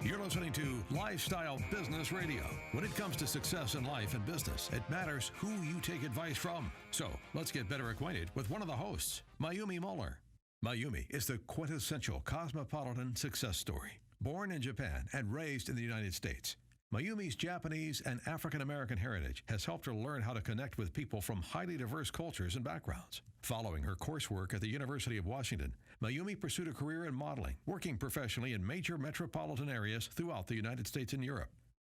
You're listening to Lifestyle Business Radio. When it comes to success in life and business, it matters who you take advice from. So let's get better acquainted with one of the hosts, Mayumi Muller. Mayumi is the quintessential cosmopolitan success story. Born in Japan and raised in the United States, Mayumi's Japanese and African American heritage has helped her learn how to connect with people from highly diverse cultures and backgrounds. Following her coursework at the University of Washington, Mayumi pursued a career in modeling, working professionally in major metropolitan areas throughout the United States and Europe.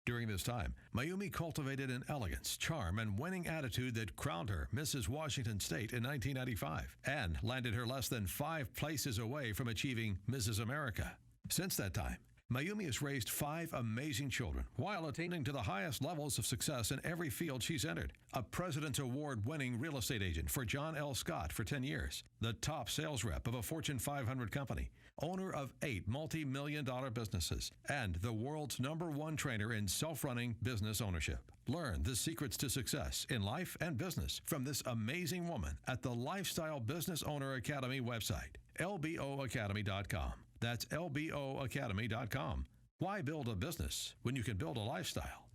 During this time, Mayumi cultivated an elegance, charm, and winning attitude that crowned her Mrs. Washington State in 1995 and landed her less than 5 places away from achieving Mrs. America. Since that time, Mayumi has raised 5 amazing children while attaining to the highest levels of success in every field she's entered. A President's Award-winning real estate agent for John L. Scott for 10 years, the top sales rep of a Fortune 500 company, owner of 8 multi-million-dollar businesses, and the world's #1 trainer in self-running business ownership. Learn the secrets to success in life and business from this amazing woman at the Lifestyle Business Owner Academy website, lboacademy.com. That's lboacademy.com. Why build a business when you can build a lifestyle?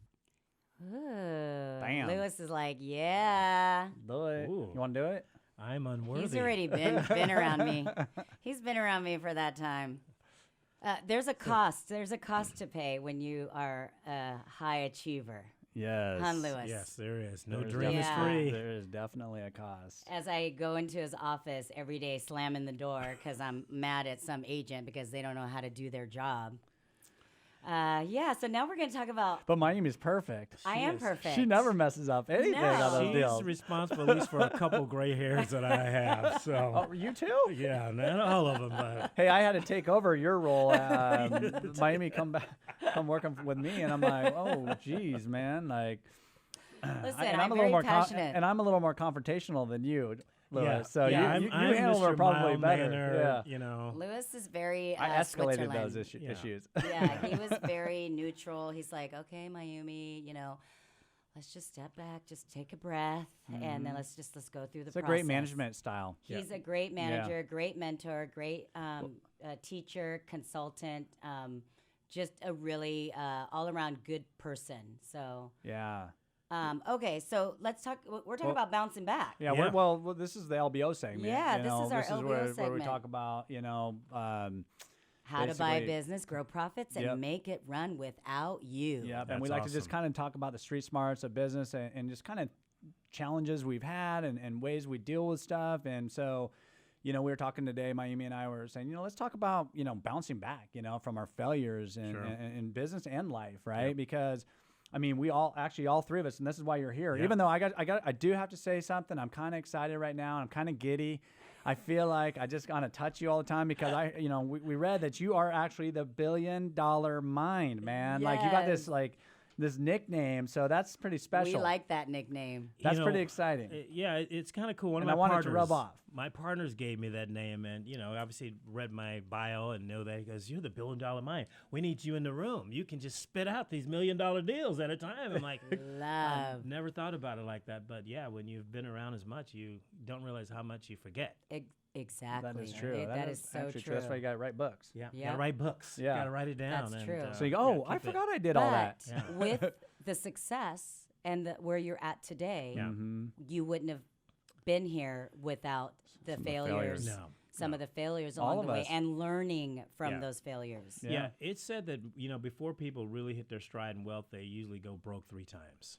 Ooh. Bam. Lewis is like, yeah. Do it. Ooh. You want to do it? I'm unworthy. He's already been around me. He's been around me for that time. There's a cost. There's a cost to pay when you are a high achiever. Yes. Huh, Lewis? Yes, there is. No There's dream is definitely- free. There is definitely a cost. As I go into his office every day, slamming the door because I'm mad at some agent because they don't know how to do their job. So now we're going to talk about. But Mayumi's perfect. I am is. perfect. She never messes up anything No. on those She's deals. responsible at least for a couple gray hairs that I have. So Oh, you too? yeah, not all of them, but Hey, I had to take over your role. Mayumi come working with me, and I'm like, oh, geez, man, like. Listen, and I'm a little very more passionate. and I'm a little more confrontational than you, Lewis. yeah. So yeah, you I'm handle her Mr. probably better. mild-mannered, Yeah. you know. Lewis is very I escalated Switzerland. those Yeah. issues. Yeah, he was very neutral. He's like, okay, Mayumi, let's just step back, just take a breath, and then let's go through the It's a process. great management style. He's a great manager, great mentor, great teacher, consultant, just a really all-around good person. So, Yeah. okay, so let's talk. We're talking about bouncing back. Yeah, Yeah. well, this is the LBO segment. Yeah, you this know, is our this is LBO where we segment. talk about, How to buy a basically- business, grow profits, and Yep. make it run without you. yeah, and That's we like to just awesome. kind of talk about the street smarts of business and just kind of challenges we've had and ways we deal with stuff. And so, we were talking today, Mayumi and I were saying, let's talk about, bouncing back, from our failures in business and life, right? Yep. Because I mean, we all three of us, and this is why you're here. Yeah. Even though I do have to say something. I'm kind of excited right now. And I'm kind of giddy. I feel like I just kind of touch you all the time because we read that you are actually the $1 billion mind, man. Like you got Yes. this nickname, so that's pretty special. We like that nickname. That's You know, pretty exciting. It's kind of cool. One And I of my want it partners, to rub off. My partners gave me that name, and obviously read my bio and know that. He goes, "You're the $1 billion mind. We need you in the room. You can just spit out these $1 million deals at a time." I'm like, Love. never thought about it like that. But yeah, when you've been around as much, you don't realize how much you forget. Exactly. That is true. That is so actually true. That's why you got to write books. Yeah, Yep. gotta write books. Yeah. Gotta write it down. That's and, true. So you go, yeah, oh, I keep it- forgot I did all that. But Yeah. with the success and where you're at today, Yeah. you wouldn't have been here without the failures. No. Some of the failures All along of the way us. and learning from Yeah. those failures. Yeah. Yeah, it's said that before people really hit their stride in wealth, they usually go broke 3 times.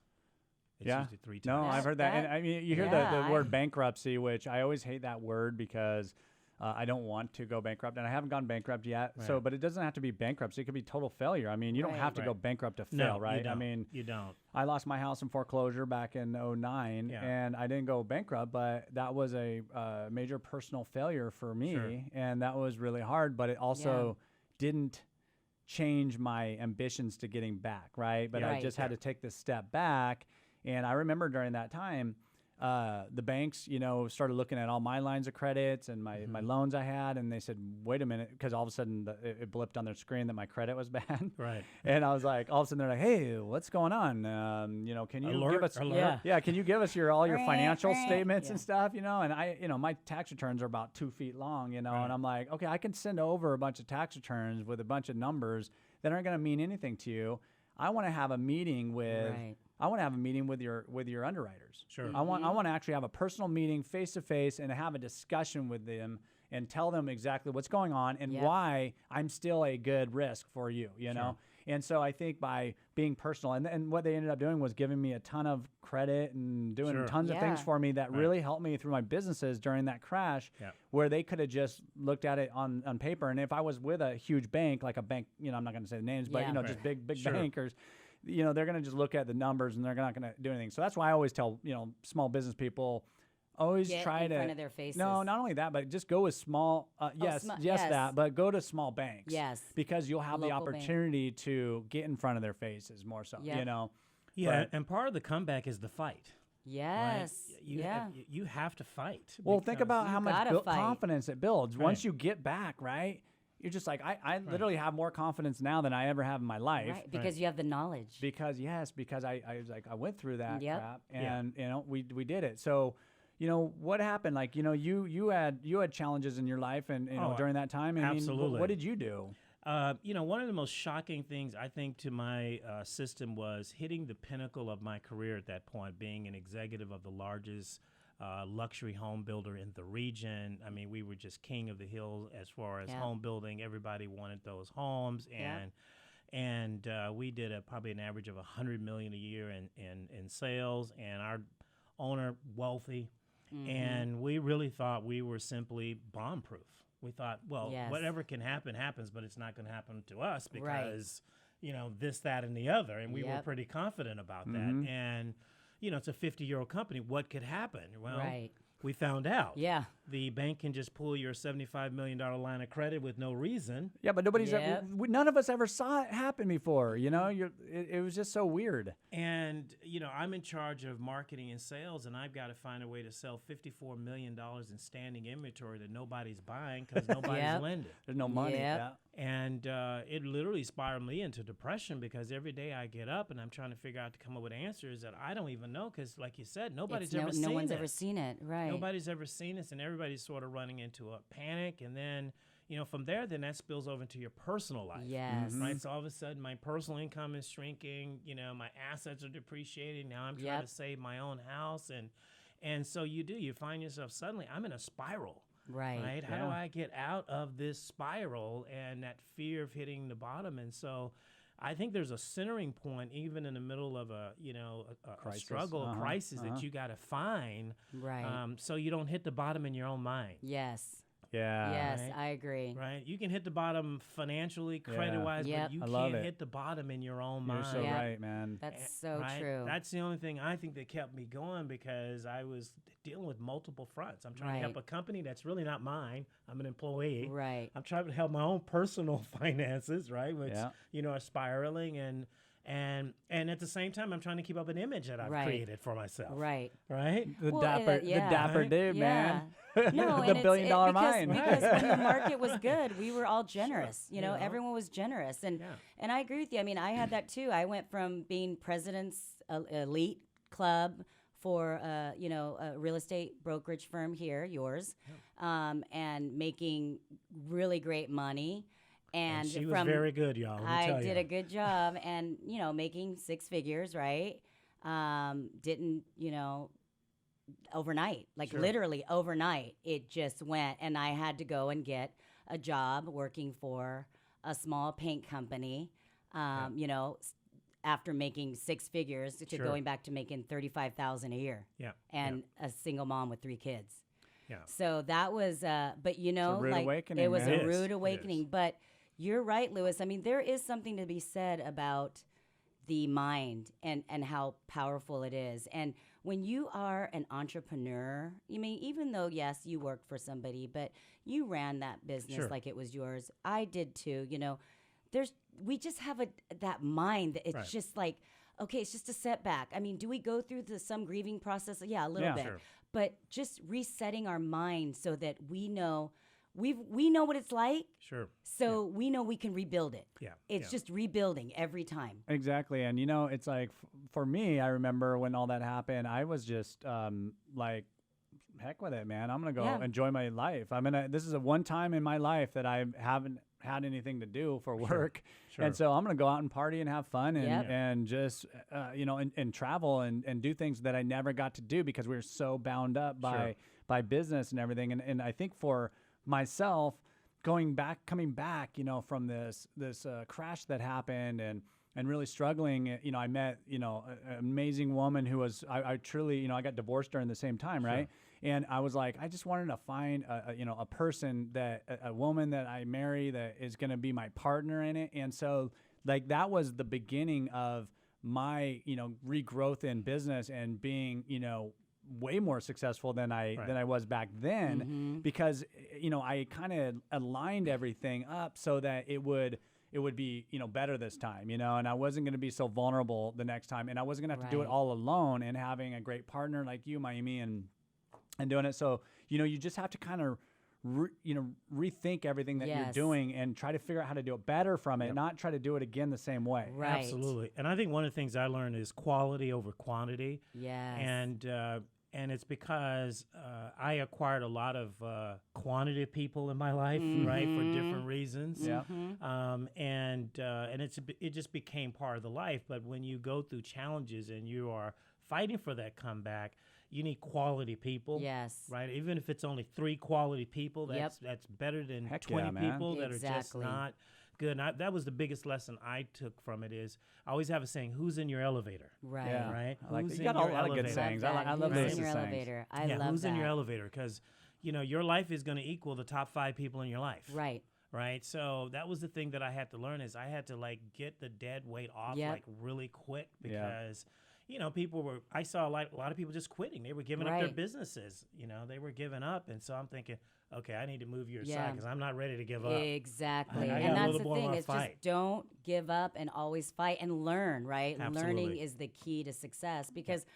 It's Yeah. usually 3 No, times. I've heard that. And That- I mean, you hear yeah, the word bankruptcy, which I always hate that word because I don't want to go bankrupt, and I haven't gone bankrupt yet. So, Right. but it doesn't have to be bankruptcy; it could be total failure. I mean, you don't Right. have to go Right. bankrupt to No, fail, right? You don't. I mean, you don't. I lost my house in foreclosure back in '09, Yeah. and I didn't go bankrupt, but that was a major personal failure for me, Sure. and that was really hard. But it also didn't change my ambitions to getting back, right? But Yeah. I Right. just had to take this step back, and I remember during that time. the banks, started looking at all my lines of credits and my loans I had, and they said, "Wait a minute," because all of a sudden it blipped on their screen that my credit was bad. Right. And I was like, all of a sudden they're like, "Hey, what's going on? Can you give us can you give us all your financial statements and stuff? And I, my tax returns are about 2 feet long, and I'm like, okay, I can send over a bunch of tax returns with a bunch of numbers that aren't going to mean anything to you. I want to have a meeting with." I want to have a meeting with your underwriters. Sure. I want to actually have a personal meeting face to face and have a discussion with them and tell them exactly what's going on and why I'm still a good risk for you, know? And so I think by being personal and what they ended up doing was giving me a ton of credit and doing tons of things for me that really helped me through my businesses during that crash where they could have just looked at it on paper. And if I was with a huge bank, like a bank, I'm not going to say the names, but just big bankers, they're going to just look at the numbers and they're not going to do anything. So that's why I always tell, small business people, always try to. Get in front of their faces. No, not only that, but just go with small, but go to small banks. Yes. Because you'll have the opportunity to get in front of their faces more so, Yeah, and part of the comeback is the fight. Yes. Right? You have to fight. Well, think about how much confidence it builds. Right. Once you get back, right? You're just like, I literally have more confidence now than I ever have in my life. Right, because you have the knowledge. Because I was like, I went through that crap and, we did it. So, what happened? Like, you had challenges in your life and, during that time. Absolutely. What did you do? One of the most shocking things I think to my system was hitting the pinnacle of my career at that point, being an executive of the largest luxury home builder in the region. I mean, we were just king of the hill as far as home building. Everybody wanted those homes, and we did probably an average of $100 million a year in sales. And our owner wealthy, and we really thought we were simply bomb-proof. We thought, well, whatever can happen happens, but it's not going to happen to us because this, that, and the other. And we were pretty confident about that. And it's a 50-year-old company. What could happen? Well, we found out. Yeah. The bank can just pull your $75 million line of credit with no reason. Yeah, but none of us ever saw it happen before. It was just so weird. And, I'm in charge of marketing and sales, and I've got to find a way to sell $54 million in standing inventory that nobody's buying because nobody's lending. There's no money. Yeah. And it literally spiraled me into depression because every day I get up and I'm trying to figure out to come up with answers that I don't even know because, like you said, nobody's ever seen it. No one's ever seen it, right. Nobody's ever seen this, and everybody's sort of running into a panic. And then, from there, then that spills over into your personal life. Yes. Right? So all of a sudden, my personal income is shrinking. My assets are depreciating. Now I'm trying to save my own house. And so you find yourself suddenly, I'm in a spiral. Right? How do I get out of this spiral and that fear of hitting the bottom? And so I think there's a centering point, even in the middle of a struggle, a crisis that you got to find, so you don't hit the bottom in your own mind. Yes. Yeah. Yes, right? I agree. Right? You can hit the bottom financially, credit-wise, but you can't hit the bottom in your own mind. You're so right, man. That's so true. That's the only thing I think that kept me going because I was dealing with multiple fronts. I'm trying to help a company that's really not mine. I'm an employee. Right. I'm trying to help my own personal finances, right, which, are spiraling and at the same time, I'm trying to keep up an image that I've created for myself. Right. Right? The dapper dude, man. No, the $1 billion mind. Because when the market was good, we were all generous. Everyone was generous. And I agree with you. I mean, I had that too. I went from being president's elite club for, a real estate brokerage firm here, yours, and making really great money. And she was very good, y'all. I did a good job and, making six figures, right? Didn't, overnight, literally overnight, it just went. And I had to go and get a job working for a small paint company, after making six figures to going back to making $35,000 a year. Yeah. And a single mom with 3 kids. Yeah. So that was, but it was a rude awakening. But you're right, Lewis. I mean, there is something to be said about the mind and how powerful it is. And when you are an entrepreneur, even though, yes, you worked for somebody, but you ran that business like it was yours. I did too. We just have that mind that it's just like, okay, it's just a setback. I mean, do we go through some grieving process? Yeah, a little bit. Sure. But just resetting our mind so that we know we know what it's like. Sure. So we know we can rebuild it. Yeah. It's just rebuilding every time. Exactly. And, it's like for me, I remember when all that happened, I was just like, heck with it, man. I'm going to go enjoy my life. This is a one time in my life that I haven't had anything to do for work. Sure. And so I'm going to go out and party and have fun and just, and travel and do things that I never got to do because we were so bound up by business and everything. And I think for myself, coming back, from this crash that happened and really struggling, I met, an amazing woman who was, I truly, I got divorced during the same time. Right. And I was like, I just wanted to find a person a woman that I marry that is going to be my partner in it. And so like, that was the beginning of my, regrowth in business and being, way more successful than I was back then because, I kind of aligned everything up so that it would be, better this time, and I wasn't going to be so vulnerable the next time. And I wasn't going to have to do it all alone and having a great partner like you, Mayumi, and doing it. So, you just have to kind of, rethink everything that you're doing and try to figure out how to do it better from it, not try to do it again the same way. Right. Absolutely. And I think one of the things I learned is quality over quantity. Yes. And it's because I acquired a lot of quantity of people in my life, right, for different reasons. Yeah. And it just became part of the life. But when you go through challenges and you are fighting for that comeback, you need quality people. Yes. Right? Even if it's only 3 quality people, that's better than 20 people that are just not good. And that was the biggest lesson I took from it is I always have a saying, who's in your elevator? Right. Yeah. Right? I like Who's that. You got a lot of good sayings. I love who's those in your sayings. elevator? I love who's that. in your elevator? Because, your life is going to equal the top 5 people in your life. Right. Right. So that was the thing that I had to learn is I had to get the dead weight off really quick because I saw a lot of people just quitting. They were giving up their businesses. They were giving up. And so I'm thinking, okay, I need to move your side because I'm not ready to give up. Exactly. I And got a that's little the more thing is fight. just don't give up and always fight and learn, right? Absolutely. Learning is the key to success because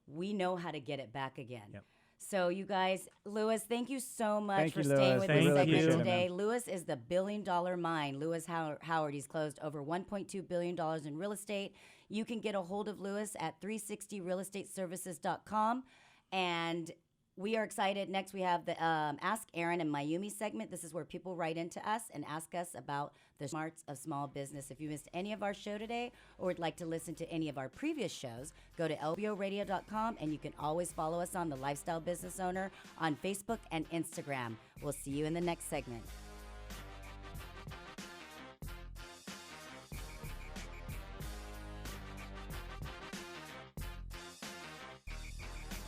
we know how to get it back again. Yep. So you guys, Lewis, thank you so much Thank for you, staying Lewis. with Thank this you. segment Really appreciate it, today. man. Lewis is the $1 billion mind. Lewis Howard, he's closed over $1.2 billion in real estate. You can get a hold of Lewis at 360realestateservices.com. And we are excited. Next, we have the Ask Aaron and Mayumi segment. This is where people write into us and ask us about the smarts of small business. If you missed any of our show today or would like to listen to any of our previous shows, go to lboradio.com and you can always follow us on The Lifestyle Business Owner on Facebook and Instagram. We'll see you in the next segment.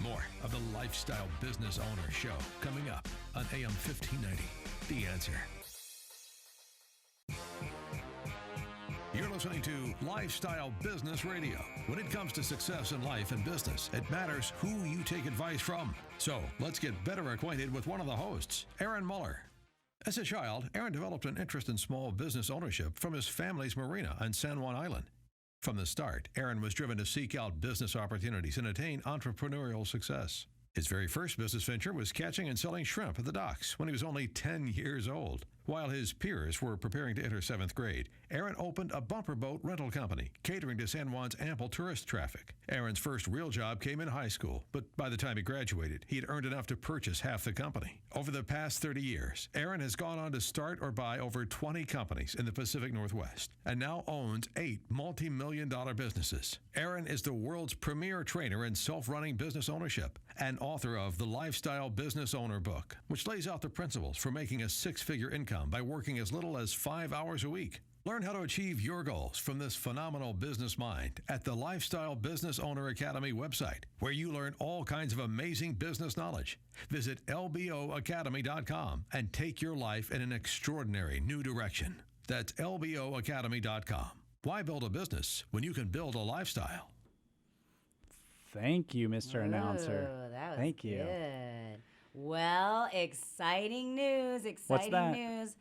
More of the Lifestyle Business Owner Show coming up on AM 1590. The Answer. You're listening to Lifestyle Business Radio. When it comes to success in life and business, it matters who you take advice from. So let's get better acquainted with one of the hosts, Aaron Muller. As a child, Aaron developed an interest in small business ownership from his family's marina on San Juan Island. From the start, Aaron was driven to seek out business opportunities and attain entrepreneurial success. His very first business venture was catching and selling shrimp at the docks when he was only 10 years old. While his peers were preparing to enter 7th grade, Aaron opened a bumper boat rental company, catering to San Juan's ample tourist traffic. Aaron's first real job came in high school, but by the time he graduated, he had earned enough to purchase half the company. Over the past 30 years, Aaron has gone on to start or buy over 20 companies in the Pacific Northwest and now owns 8 multi-million-dollar businesses. Aaron is the world's premier trainer in self-running business ownership and author of the Lifestyle Business Owner book, which lays out the principles for making a 6-figure income by working as little as 5 hours a week. Learn how to achieve your goals from this phenomenal business mind at the Lifestyle Business Owner Academy website, where you learn all kinds of amazing business knowledge. Visit lboacademy.com and take your life in an extraordinary new direction. That's lboacademy.com. Why build a business when you can build a lifestyle? Thank you, Mr. Announcer. That was Thank you. good. Well, exciting news. What's that? News.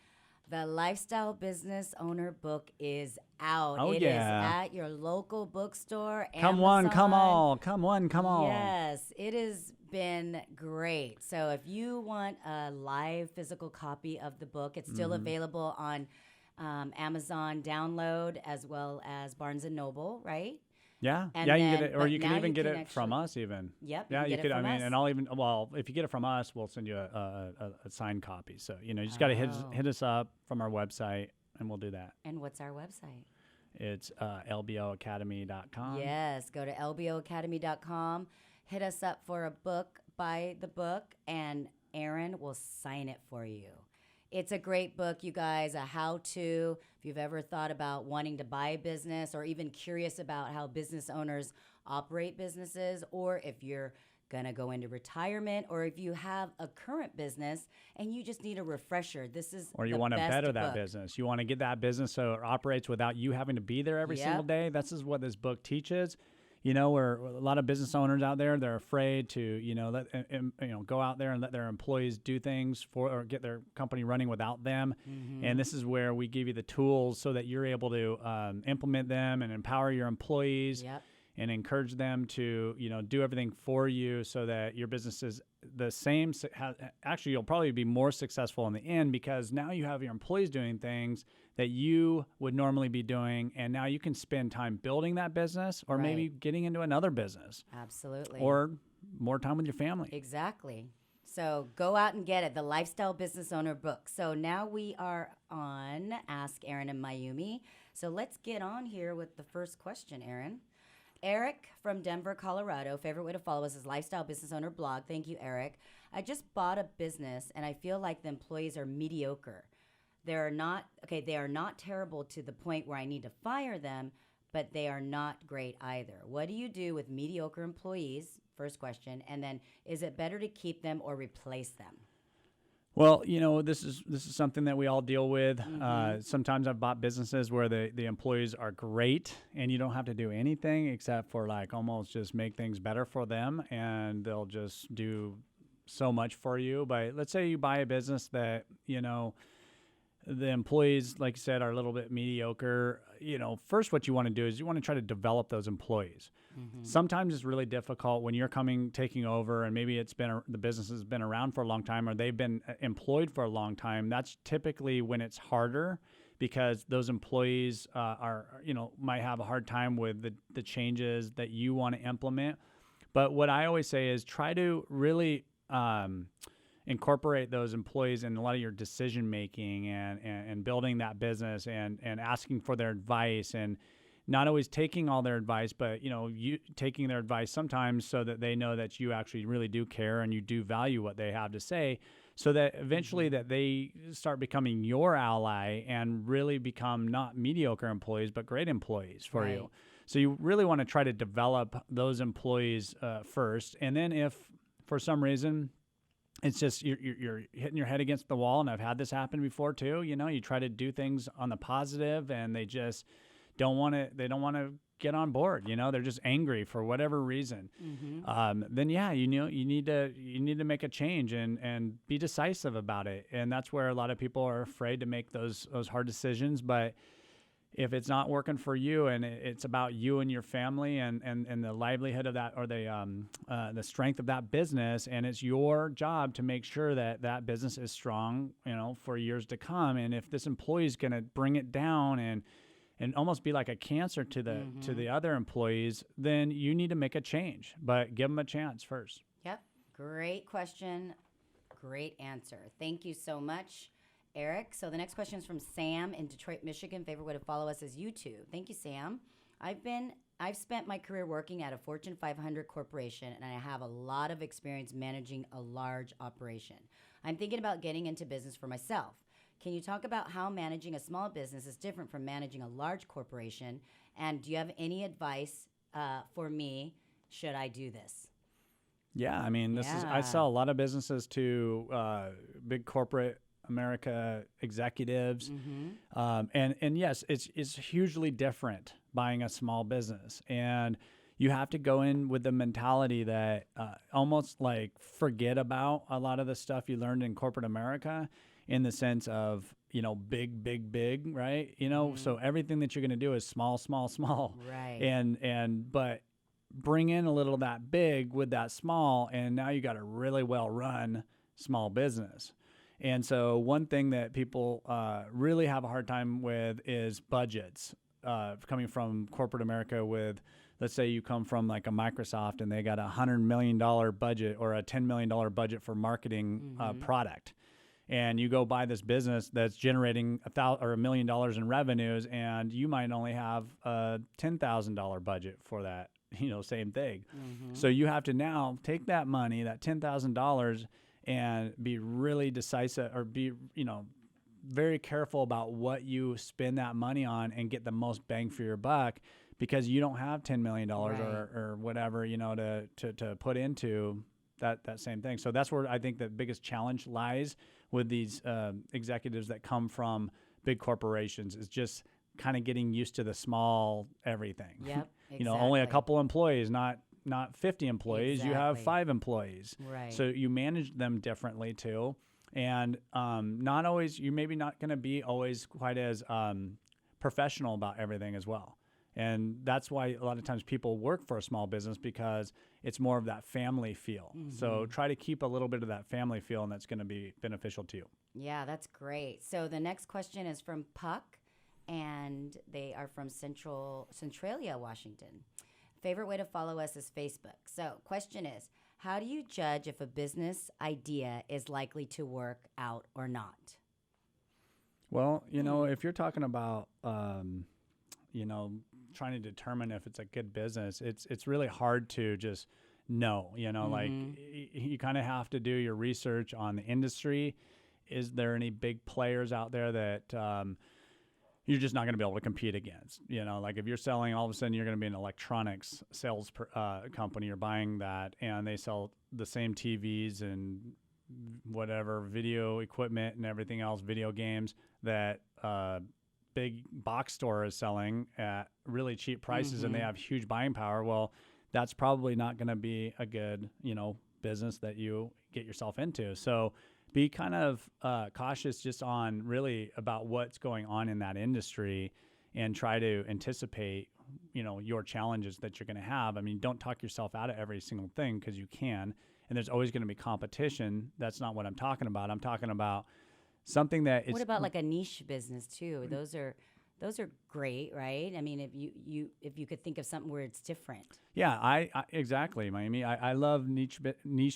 The Lifestyle Business Owner book is out. Oh, It yeah. is at your local bookstore. Come one, come Amazon. all. Come one, come all. Yes, it has been great. So if you want a live physical copy of the book, it's still available on Amazon download as well as Barnes and Noble, right? Yeah, And yeah, you can then- get it, or but you can now even you get can it from actually- us even. Yep, Yeah, you you can could. get it I from mean, us. and I'll even. Well, if you get it from us, we'll send you a signed copy. So you just got to hit us up from our website, and we'll do that. And what's our website? It's lboacademy.com. Yes, go to lboacademy.com, hit us up for a book, buy the book, and Aaron will sign it for you. It's a great book, you guys, a how-to. If you've ever thought about wanting to buy a business or even curious about how business owners operate businesses, or if you're going to go into retirement, or if you have a current business and you just need a refresher, this is Or you the want to best better that book. business. You want to get that business so it operates without you having to be there every single Yep. day. This is what this book teaches. Where a lot of business owners out there, they're afraid to, go out there and let their employees do things or get their company running without them. And this is where we give you the tools so that you're able to implement them and empower your employees. Yep. And encourage them to, do everything for you so that your business is the same. Actually, you'll probably be more successful in the end because now you have your employees doing things that you would normally be doing. And now you can spend time building that business or maybe getting into another business. Absolutely. Or more time with your family. Exactly. So go out and get it, the Lifestyle Business Owner book. So now we are on Ask Aaron and Mayumi. So let's get on here with the first question, Aaron. Eric from Denver, Colorado. Favorite way to follow us is Lifestyle Business Owner blog. Thank you, Eric. I just bought a business and I feel like the employees are mediocre. They are not terrible to the point where I need to fire them, but they are not great either. What do you do with mediocre employees? First question. And then is it better to keep them or replace them? Well, this is something that we all deal with. Sometimes I've bought businesses where the employees are great and you don't have to do anything except for almost just make things better for them, and they'll just do so much for you. But let's say you buy a business that, the employees, like you said, are a little bit mediocre. First what you want to do is you want to try to develop those employees. Sometimes it's really difficult when you're taking over, and maybe the business has been around for a long time or they've been employed for a long time. That's typically when it's harder because those employees might have a hard time with the changes that you want to implement. But what I always say is try to really incorporate those employees in a lot of your decision making and building that business and asking for their advice, and not always taking all their advice, but you taking their advice sometimes so that they know that you actually really do care and you do value what they have to say, so that eventually that they start becoming your ally and really become not mediocre employees but great employees for you. So you really want to try to develop those employees first, and then if for some reason it's just you're hitting your head against the wall, and I've had this happen before too. You try to do things on the positive, and they just don't want to. They don't want to get on board. They're just angry for whatever reason. Then you need to make a change and be decisive about it. And that's where a lot of people are afraid to make those hard decisions. But if it's not working for you and it's about you and your family and the livelihood of that, or the strength of that business, and it's your job to make sure that business is strong, for years to come. And if this employee is going to bring it down and almost be like a cancer to the other employees, then you need to make a change, but give them a chance first. Yep. Great question. Great answer. Thank you so much, Eric. So the next question is from Sam in Detroit, Michigan. Favorite way to follow us is YouTube. Thank you, Sam. I've spent my career working at a Fortune 500 corporation, and I have a lot of experience managing a large operation. I'm thinking about getting into business for myself. Can you talk about how managing a small business is different from managing a large corporation? And do you have any advice for me? Should I do this? Yeah, I mean, I sell a lot of businesses to big corporate America executives, and yes, it's hugely different buying a small business, and you have to go in with the mentality that almost like forget about a lot of the stuff you learned in corporate America, in the sense of big, right? So everything that you're going to do is small. Right. But bring in a little of that big with that small, and now you got a really well run small business. And so one thing that people really have a hard time with is budgets. Coming from corporate America with, let's say you come from like a Microsoft and they got $100 million budget or a $10 million budget for marketing product. And you go buy this business that's generating $1 million in revenues, and you might only have a $10,000 budget for that, same thing. So you have to now take that money, that $10,000, and be really decisive, or be, very careful about what you spend that money on and get the most bang for your buck, because you don't have $10 million or whatever, to put into that same thing. So that's where I think the biggest challenge lies with these executives that come from big corporations, is just kind of getting used to the small everything. Yep, exactly. Only a couple employees, not 50 employees. Exactly. You have 5 employees. Right. So you manage them differently too. And not always, you're maybe not going to be always quite as professional about everything as well. And that's why a lot of times people work for a small business, because it's more of that family feel. So try to keep a little bit of that family feel, and that's going to be beneficial to you. Yeah, that's great. So the next question is from Puck, and they are from Centralia, Washington. Favorite way to follow us is Facebook. So question is, how do you judge if a business idea is likely to work out or not? Well, if you're talking about, trying to determine if it's a good business, it's really hard to just know, like you kind of have to do your research on the industry. Is there any big players out there that you're just not going to be able to compete against? Like if you're selling, all of a sudden you're going to be an electronics sales company, you're buying that, and they sell the same TVs and whatever video equipment and everything else, video games, that big box store is selling at really cheap prices, and they have huge buying power. Well, that's probably not going to be a good, business that you get yourself into. So be kind of cautious just on really about what's going on in that industry, and try to anticipate, your challenges that you're going to have. I mean, don't talk yourself out of every single thing, because you can, and there's always going to be competition. That's not what I'm talking about. I'm talking about something that is. What about like a niche business too? Those are great, right? I mean, if you could think of something where it's different. Yeah, I exactly, Mayumi. I love niche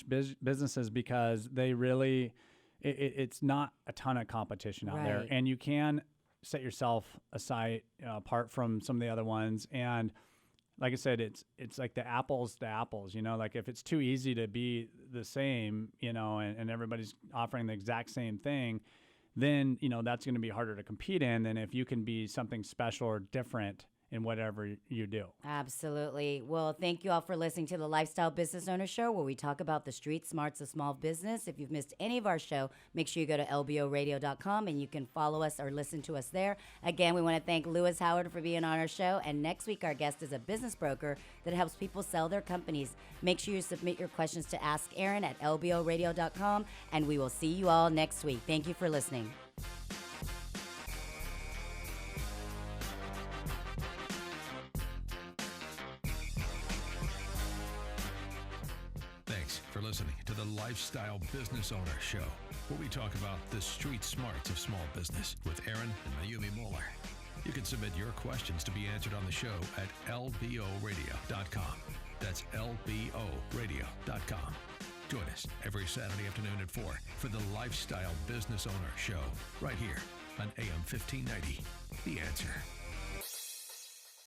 businesses, because they really, it's not a ton of competition out there, and you can set yourself aside apart from some of the other ones. And like I said, it's like the apples to apples. Like if it's too easy to be the same, and everybody's offering the exact same thing, then that's going to be harder to compete in than if you can be something special or different in whatever you do. Absolutely. Well, thank you all for listening to the Lifestyle Business Owner Show, where we talk about the street smarts of small business. If you've missed any of our show, make sure you go to lboradio.com and you can follow us or listen to us there. Again, we want to thank Lewis Howard for being on our show. And next week, our guest is a business broker that helps people sell their companies. Make sure you submit your questions to Ask Aaron at lboradio.com, and we will see you all next week. Thank you for listening. Thanks for listening to the Lifestyle Business Owner Show, where we talk about the street smarts of small business with Aaron and Mayumi Muller. You can submit your questions to be answered on the show at lboradio.com. That's lboradio.com. Join us every Saturday afternoon at 4 for the Lifestyle Business Owner Show, right here on AM 1590. The Answer.